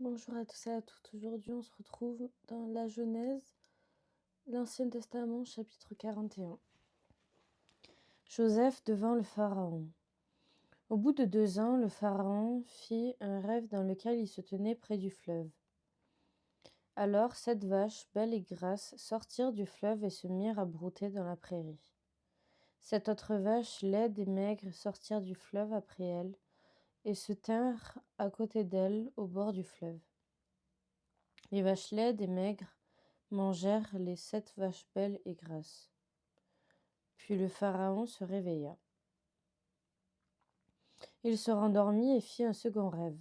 Bonjour à tous et à toutes. Aujourd'hui, on se retrouve dans la Genèse, l'Ancien Testament, chapitre 41. Joseph devant le Pharaon. Au bout de 2 ans, le Pharaon fit un rêve dans lequel il se tenait près du fleuve. Alors 7 vaches, belles et grasses, sortirent du fleuve et se mirent à brouter dans la prairie. 7 autres vaches, laides et maigres, sortirent du fleuve après elles et se tinrent à côté d'elles au bord du fleuve. Les vaches laides et maigres mangèrent les 7 vaches belles et grasses. Puis le Pharaon se réveilla. Il se rendormit et fit un second rêve.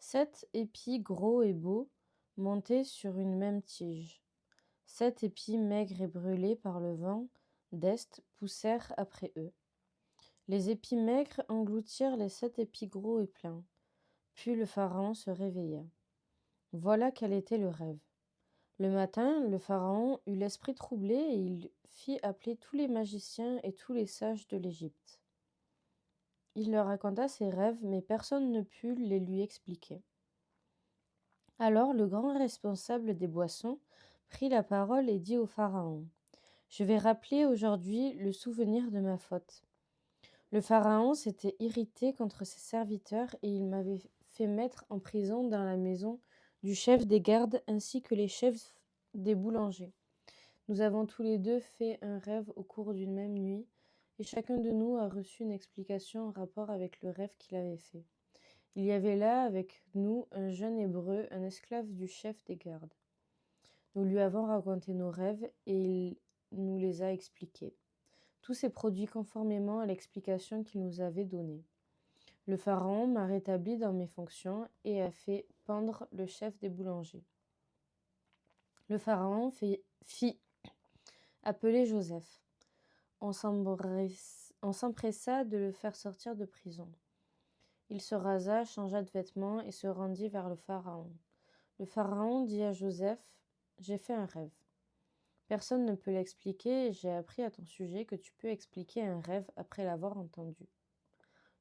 7 épis gros et beaux montaient sur une même tige. 7 épis maigres et brûlés par le vent d'est poussèrent après eux. Les épis maigres engloutirent les 7 épis gros et pleins. Puis le Pharaon se réveilla. Voilà quel était le rêve. Le matin, le Pharaon eut l'esprit troublé et il fit appeler tous les magiciens et tous les sages de l'Égypte. Il leur raconta ses rêves, mais personne ne put les lui expliquer. Alors le grand responsable des boissons prit la parole et dit au Pharaon : « Je vais rappeler aujourd'hui le souvenir de ma faute. Le Pharaon s'était irrité contre ses serviteurs et il m'avait fait mettre en prison dans la maison du chef des gardes ainsi que les chefs des boulangers. Nous avons tous les deux fait un rêve au cours d'une même nuit, et chacun de nous a reçu une explication en rapport avec le rêve qu'il avait fait. Il y avait là avec nous un jeune Hébreu, un esclave du chef des gardes. Nous lui avons raconté nos rêves et il nous les a expliqués. Tout s'est produit conformément à l'explication qu'il nous avait donnée. Le Pharaon m'a rétabli dans mes fonctions et a fait pendre le chef des boulangers. Le Pharaon fit appeler Joseph. On s'empressa de le faire sortir de prison. Il se rasa, changea de vêtements et se rendit vers le Pharaon. Le Pharaon dit à Joseph : « J'ai fait un rêve. Personne ne peut l'expliquer et j'ai appris à ton sujet que tu peux expliquer un rêve après l'avoir entendu. »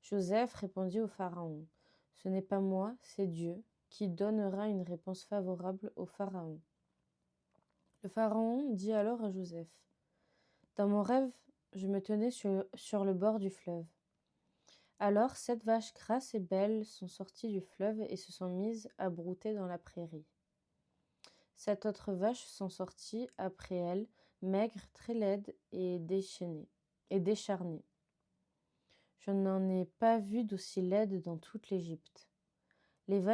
Joseph répondit au Pharaon : « Ce n'est pas moi, c'est Dieu, qui donnera une réponse favorable au Pharaon. » Le Pharaon dit alors à Joseph : « Dans mon rêve, je me tenais sur le bord du fleuve. Alors 7 vaches grasses et belles sont sorties du fleuve et se sont mises à brouter dans la prairie. 7 autres vaches sont sorties après elles, maigres, très laides et décharnées. Je n'en ai pas vu d'aussi laides dans toute l'Égypte. Les vaches